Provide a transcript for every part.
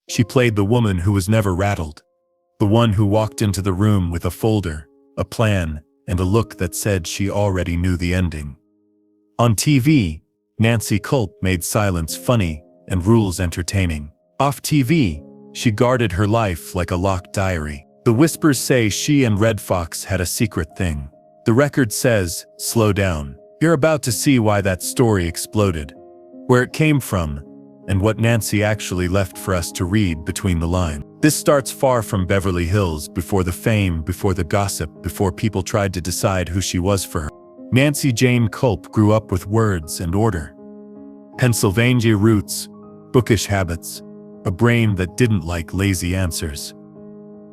She played the woman who was never rattled, the one who walked into the room with a folder, a plan, and a look that said she already knew the ending. On TV, Jane Kulp made silence funny and rules entertaining. Off TV, she guarded her life like a locked diary. The whispers say she and Redd Foxx had a secret thing. The record says, slow down. You're about to see why that story exploded, where it came from, and what Nancy actually left for us to read between the lines. This starts far from Beverly Hills, before the fame, before the gossip, before people tried to decide who she was for her. Jane Kulp grew up with words and order. Pennsylvania roots, bookish habits, a brain that didn't like lazy answers.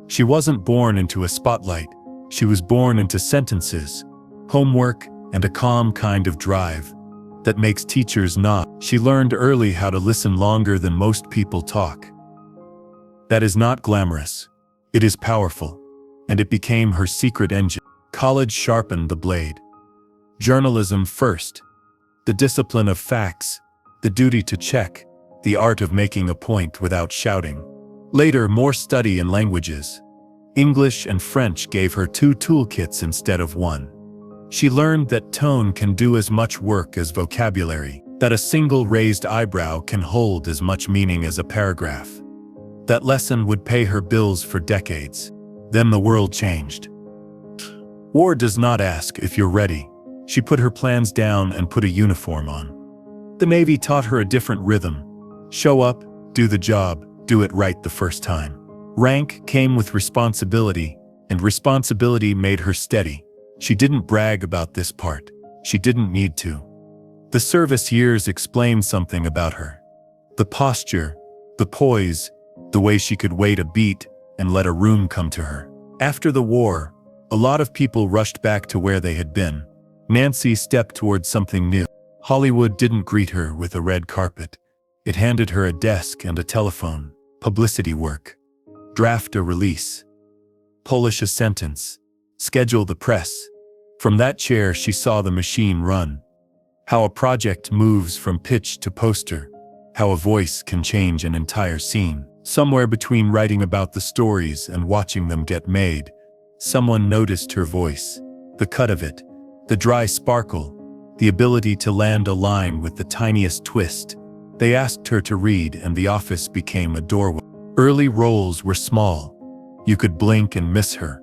She wasn't born into a spotlight, she was born into sentences, homework, and a calm kind of drive that makes teachers nod. She learned early how to listen longer than most people talk. That is not glamorous. It is powerful, and it became her secret engine. College sharpened the blade. Journalism first, the discipline of facts, the duty to check, the art of making a point without shouting. Later, more study in languages. English and French gave her 2 toolkits instead of 1. She learned that tone can do as much work as vocabulary, that a single raised eyebrow can hold as much meaning as a paragraph. That lesson would pay her bills for decades. Then the world changed. War does not ask if you're ready. She put her plans down and put a uniform on. The Navy taught her a different rhythm. Show up, do the job, do it right the first time. Rank came with responsibility, and responsibility made her steady. She didn't brag about this part. She didn't need to. The service years explained something about her. The posture, the poise, the way she could wait a beat and let a room come to her. After the war, a lot of people rushed back to where they had been. Nancy stepped towards something new. Hollywood didn't greet her with a red carpet. It handed her a desk and a telephone, publicity work, draft a release, polish a sentence, schedule the press. From that chair she saw the machine run. How a project moves from pitch to poster, how a voice can change an entire scene. Somewhere between writing about the stories and watching them get made, someone noticed her voice, the cut of it, the dry sparkle, the ability to land a line with the tiniest twist. They asked her to read and the office became a doorway. Early roles were small. You could blink and miss her,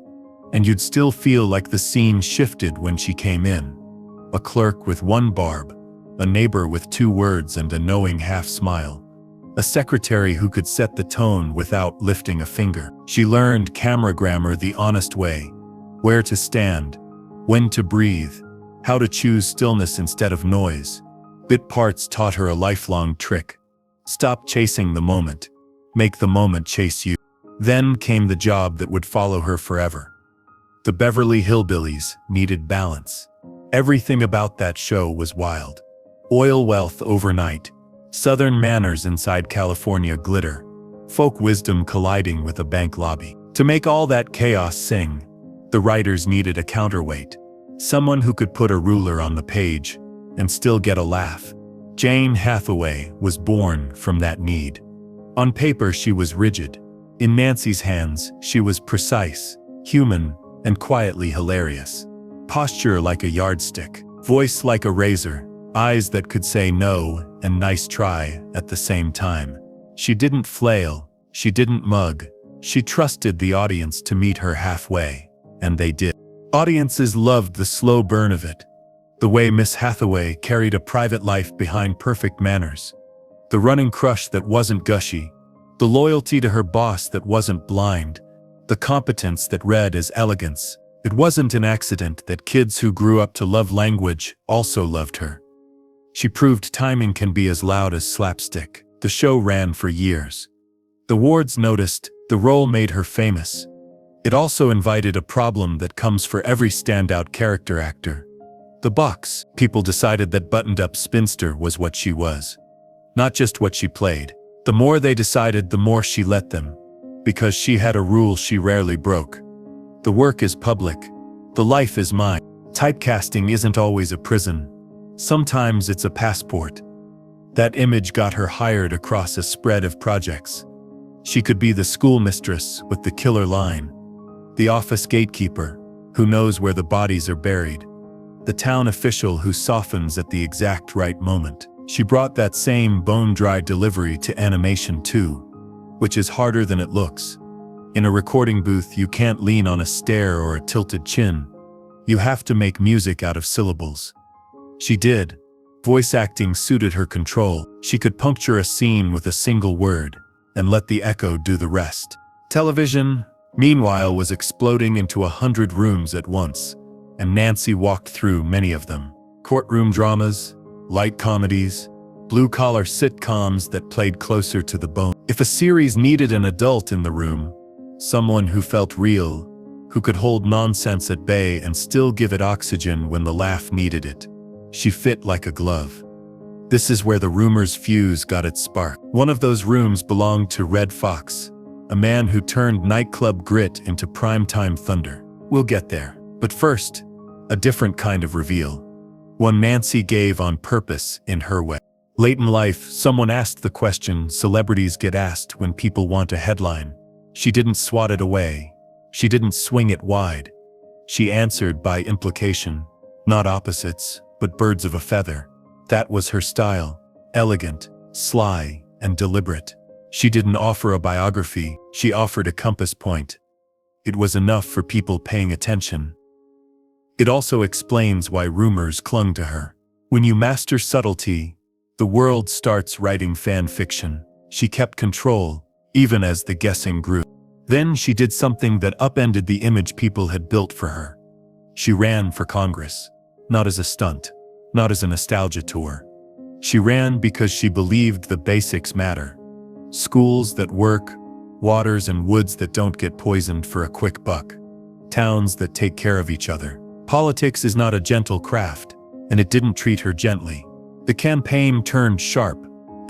and you'd still feel like the scene shifted when she came in. A clerk with 1 barb, a neighbor with 2 words and a knowing half smile. A secretary who could set the tone without lifting a finger. She learned camera grammar the honest way. Where to stand, when to breathe, how to choose stillness instead of noise. Bit parts taught her a lifelong trick. Stop chasing the moment. Make the moment chase you. Then came the job that would follow her forever. The Beverly Hillbillies needed balance. Everything about that show was wild. Oil wealth overnight. Southern manners inside California glitter. Folk wisdom colliding with a bank lobby. To make all that chaos sing, the writers needed a counterweight. Someone who could put a ruler on the page and still get a laugh. Jane Hathaway was born from that need. On paper she was rigid. In Nancy's hands, she was precise, human, and quietly hilarious. Posture like a yardstick. Voice like a razor. Eyes that could say no and nice try at the same time. She didn't flail, she didn't mug, she trusted the audience to meet her halfway, and they did. Audiences loved the slow burn of it, the way Miss Hathaway carried a private life behind perfect manners, the running crush that wasn't gushy, the loyalty to her boss that wasn't blind, the competence that read as elegance. It wasn't an accident that kids who grew up to love language also loved her. She proved timing can be as loud as slapstick. The show ran for years. The wards noticed, the role made her famous. It also invited a problem that comes for every standout character actor. The box. People decided that buttoned-up spinster was what she was, not just what she played. The more they decided, the more she let them, because she had a rule she rarely broke. The work is public. The life is mine. Typecasting isn't always a prison. Sometimes it's a passport. That image got her hired across a spread of projects. She could be the schoolmistress with the killer line, the office gatekeeper who knows where the bodies are buried, the town official who softens at the exact right moment. She brought that same bone-dry delivery to animation too, which is harder than it looks. In a recording booth, you can't lean on a stare or a tilted chin. You have to make music out of syllables. She did. Voice acting suited her control. She could puncture a scene with a single word and let the echo do the rest. Television, meanwhile, was exploding into 100 rooms at once, and Nancy walked through many of them. Courtroom dramas, light comedies, blue-collar sitcoms that played closer to the bone. If a series needed an adult in the room, someone who felt real, who could hold nonsense at bay and still give it oxygen when the laugh needed it, she fit like a glove. This is where the rumors fuse got its spark. One of those rooms belonged to Redd Foxx, a man who turned nightclub grit into primetime thunder. We'll get there. But first, a different kind of reveal. One Nancy gave on purpose in her way. Late in life, someone asked the question celebrities get asked when people want a headline. She didn't swat it away. She didn't swing it wide. She answered by implication, not opposites, but birds of a feather. That was her style, elegant, sly, and deliberate. She didn't offer a biography, she offered a compass point. It was enough for people paying attention. It also explains why rumors clung to her. When you master subtlety, the world starts writing fan fiction. She kept control, even as the guessing grew. Then she did something that upended the image people had built for her. She ran for Congress, not as a stunt, not as a nostalgia tour. She ran because she believed the basics matter. Schools that work, waters and woods that don't get poisoned for a quick buck, towns that take care of each other. Politics is not a gentle craft, and it didn't treat her gently. The campaign turned sharp.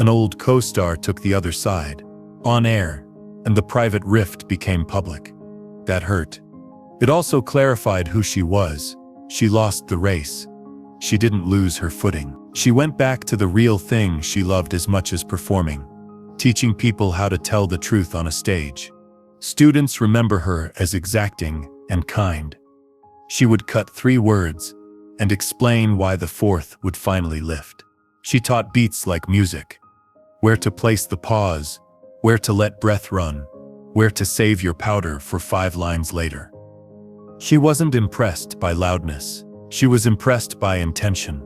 An old co-star took the other side, on air, and the private rift became public. That hurt. It also clarified who she was. She lost the race. She didn't lose her footing. She went back to the real thing she loved as much as performing, teaching people how to tell the truth on a stage. Students remember her as exacting and kind. She would cut 3 words and explain why the 4th would finally lift. She taught beats like music, where to place the pause, where to let breath run, where to save your powder for 5 lines later. She wasn't impressed by loudness. She was impressed by intention.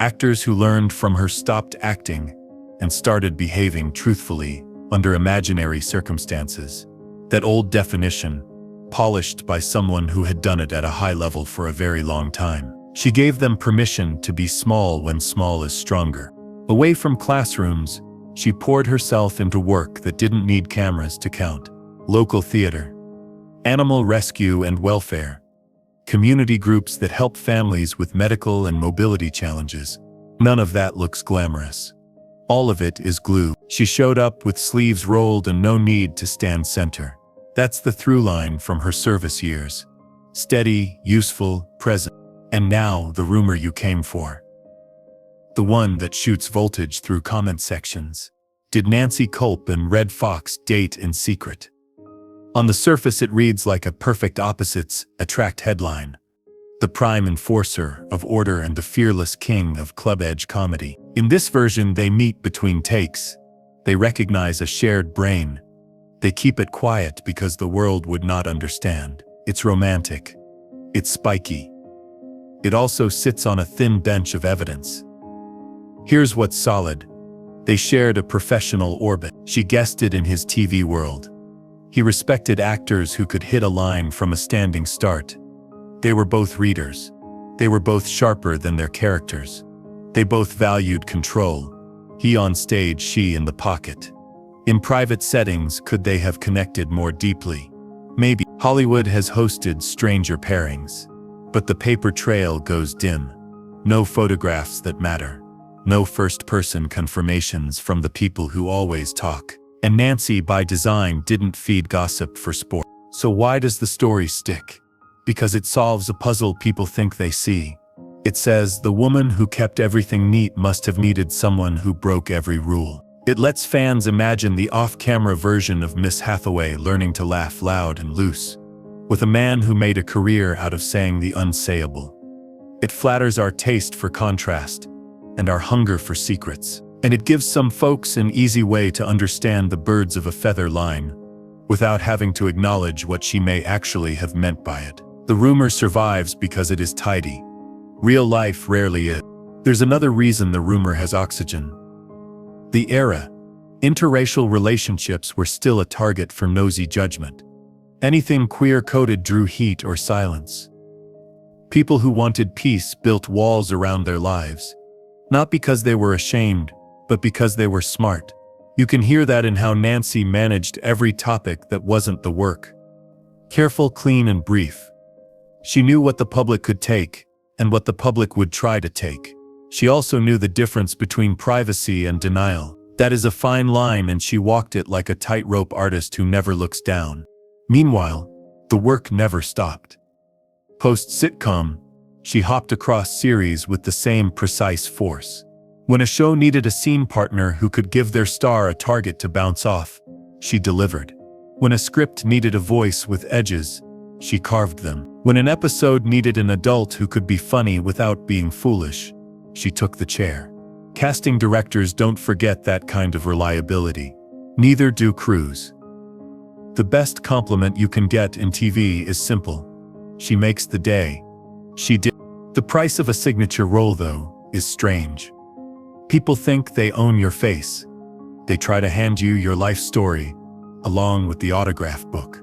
Actors who learned from her stopped acting and started behaving truthfully under imaginary circumstances. That old definition, polished by someone who had done it at a high level for a very long time. She gave them permission to be small when small is stronger. Away from classrooms, she poured herself into work that didn't need cameras to count. Local theater, animal rescue and welfare, community groups that help families with medical and mobility challenges. None of that looks glamorous. All of it is glue. She showed up with sleeves rolled and no need to stand center. That's the through line from her service years. Steady, useful, present. And now the rumor you came for. The one that shoots voltage through comment sections. Did Nancy Kulp and Redd Foxx date in secret? On the surface it reads like a perfect opposites attract headline. The prime enforcer of order and the fearless king of club-edge comedy. In this version they meet between takes. They recognize a shared brain. They keep it quiet because the world would not understand. It's romantic. It's spiky. It also sits on a thin bench of evidence. Here's what's solid. They shared a professional orbit. She guested in his TV world. He respected actors who could hit a line from a standing start. They were both readers. They were both sharper than their characters. They both valued control. He on stage, she in the pocket. In private settings, could they have connected more deeply? Maybe. Hollywood has hosted stranger pairings. But the paper trail goes dim. No photographs that matter. No first-person confirmations from the people who always talk. And Nancy, by design, didn't feed gossip for sport. So why does the story stick? Because it solves a puzzle people think they see. It says the woman who kept everything neat must have needed someone who broke every rule. It lets fans imagine the off-camera version of Miss Hathaway learning to laugh loud and loose, with a man who made a career out of saying the unsayable. It flatters our taste for contrast and our hunger for secrets, and it gives some folks an easy way to understand the birds of a feather line without having to acknowledge what she may actually have meant by it. The rumor survives because it is tidy. Real life rarely is. There's another reason the rumor has oxygen. The era. Interracial relationships were still a target for nosy judgment. Anything queer-coded drew heat or silence. People who wanted peace built walls around their lives, not because they were ashamed, but because they were smart. You can hear that in how Nancy managed every topic that wasn't the work. Careful, clean, and brief. She knew what the public could take, and what the public would try to take. She also knew the difference between privacy and denial. That is a fine line, and she walked it like a tightrope artist who never looks down. Meanwhile, the work never stopped. Post-sitcom, she hopped across series with the same precise force. When a show needed a scene partner who could give their star a target to bounce off, she delivered. When a script needed a voice with edges, she carved them. When an episode needed an adult who could be funny without being foolish, she took the chair. Casting directors don't forget that kind of reliability. Neither do crews. The best compliment you can get in TV is simple. She makes the day. She did. The price of a signature role, though, is strange. People think they own your face. They try to hand you your life story, along with the autograph book.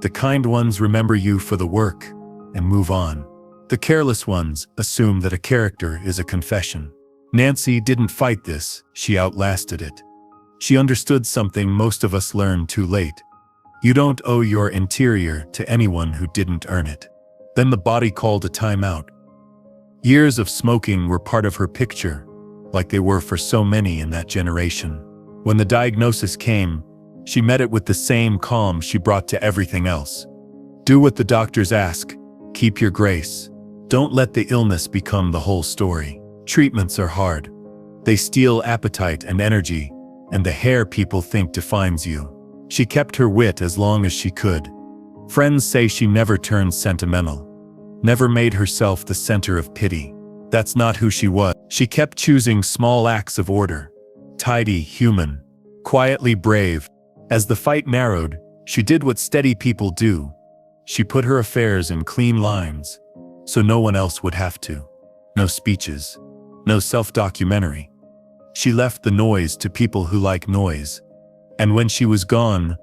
The kind ones remember you for the work and move on. The careless ones assume that a character is a confession. Nancy didn't fight this, she outlasted it. She understood something most of us learn too late. You don't owe your interior to anyone who didn't earn it. Then the body called a timeout. Years of smoking were part of her picture, like they were for so many in that generation. When the diagnosis came, she met it with the same calm she brought to everything else. Do what the doctors ask. Keep your grace. Don't let the illness become the whole story. Treatments are hard. They steal appetite and energy, and the hair people think defines you. She kept her wit as long as she could. Friends say she never turned sentimental, never made herself the center of pity. That's not who she was. She kept choosing small acts of order, tidy, human, quietly brave. As the fight narrowed, she did what steady people do. She put her affairs in clean lines, so no one else would have to. No speeches, no self-documentary. She left the noise to people who like noise. And when she was gone,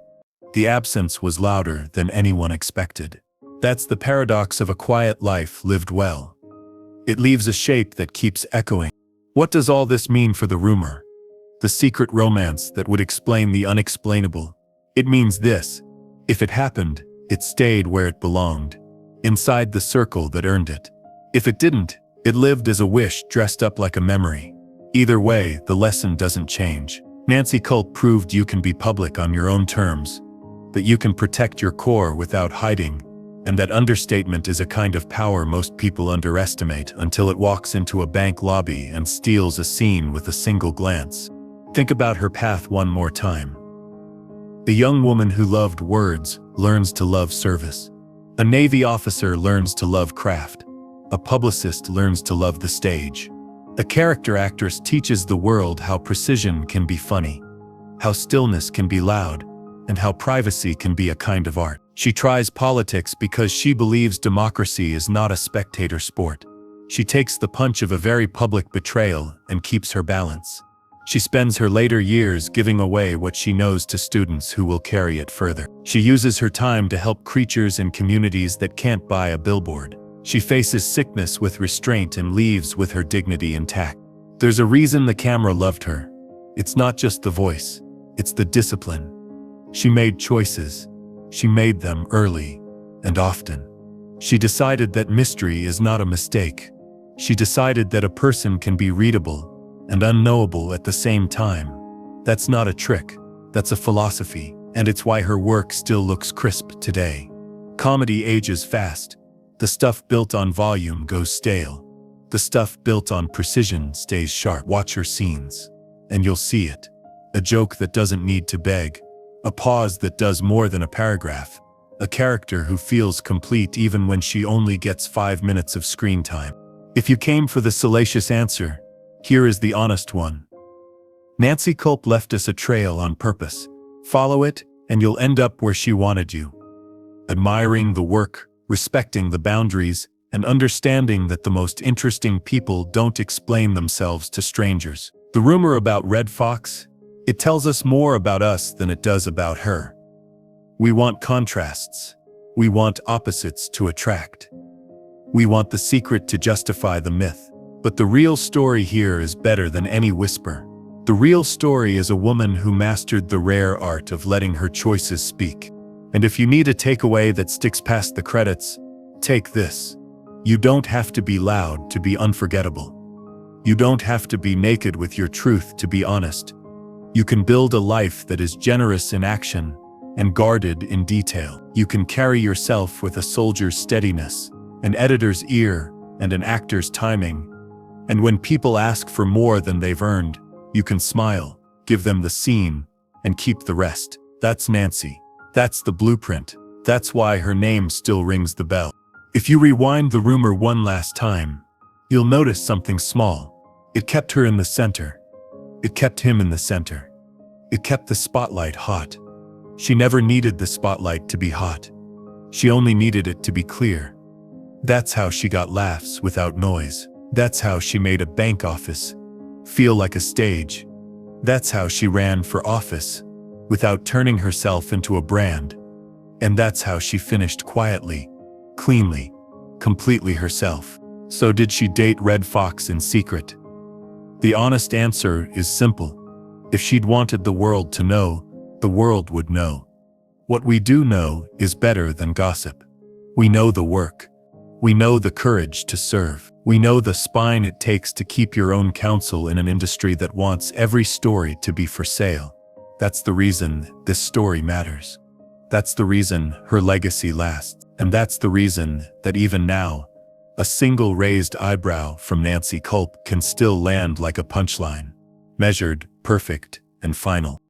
the absence was louder than anyone expected. That's the paradox of a quiet life lived well. It leaves a shape that keeps echoing. What does all this mean for the rumor? The secret romance that would explain the unexplainable? It means this: if it happened, it stayed where it belonged, inside the circle that earned it. If it didn't, it lived as a wish dressed up like a memory. Either way, the lesson doesn't change. Nancy Kulp proved you can be public on your own terms, that you can protect your core without hiding, and that understatement is a kind of power most people underestimate until it walks into a bank lobby and steals a scene with a single glance. Think about her path one more time. The young woman who loved words learns to love service. A Navy officer learns to love craft. A publicist learns to love the stage. A character actress teaches the world how precision can be funny, how stillness can be loud, and how privacy can be a kind of art. She tries politics because she believes democracy is not a spectator sport. She takes the punch of a very public betrayal and keeps her balance. She spends her later years giving away what she knows to students who will carry it further. She uses her time to help creatures in communities that can't buy a billboard. She faces sickness with restraint and leaves with her dignity intact. There's a reason the camera loved her. It's not just the voice, it's the discipline. She made choices. She made them early and often. She decided that mystery is not a mistake. She decided that a person can be readable and unknowable at the same time. That's not a trick, that's a philosophy, and it's why her work still looks crisp today. Comedy ages fast. The stuff built on volume goes stale. The stuff built on precision stays sharp. Watch her scenes, and you'll see it. A joke that doesn't need to beg. A pause that does more than a paragraph. A character who feels complete even when she only gets 5 minutes of screen time. If you came for the salacious answer, here is the honest one. Nancy Kulp left us a trail on purpose. Follow it, and you'll end up where she wanted you. Admiring the work, respecting the boundaries, and understanding that the most interesting people don't explain themselves to strangers. The rumor about Redd Foxx? It tells us more about us than it does about her. We want contrasts. We want opposites to attract. We want the secret to justify the myth. But the real story here is better than any whisper. The real story is a woman who mastered the rare art of letting her choices speak. And if you need a takeaway that sticks past the credits, take this. You don't have to be loud to be unforgettable. You don't have to be naked with your truth to be honest. You can build a life that is generous in action and guarded in detail. You can carry yourself with a soldier's steadiness, an editor's ear, and an actor's timing. And when people ask for more than they've earned, you can smile, give them the scene, and keep the rest. That's Nancy. That's the blueprint. That's why her name still rings the bell. If you rewind the rumor one last time, you'll notice something small. It kept her in the center. It kept him in the center. It kept the spotlight hot. She never needed the spotlight to be hot. She only needed it to be clear. That's how she got laughs without noise. That's how she made a bank office feel like a stage. That's how she ran for office without turning herself into a brand. And that's how she finished quietly, cleanly, completely herself. So did she date Redd Foxx in secret? The honest answer is simple. If she'd wanted the world to know, the world would know. What we do know is better than gossip. We know the work. We know the courage to serve. We know the spine it takes to keep your own counsel in an industry that wants every story to be for sale. That's the reason this story matters. That's the reason her legacy lasts. And that's the reason that even now, a single raised eyebrow from Nancy Kulp can still land like a punchline. Measured, perfect, and final.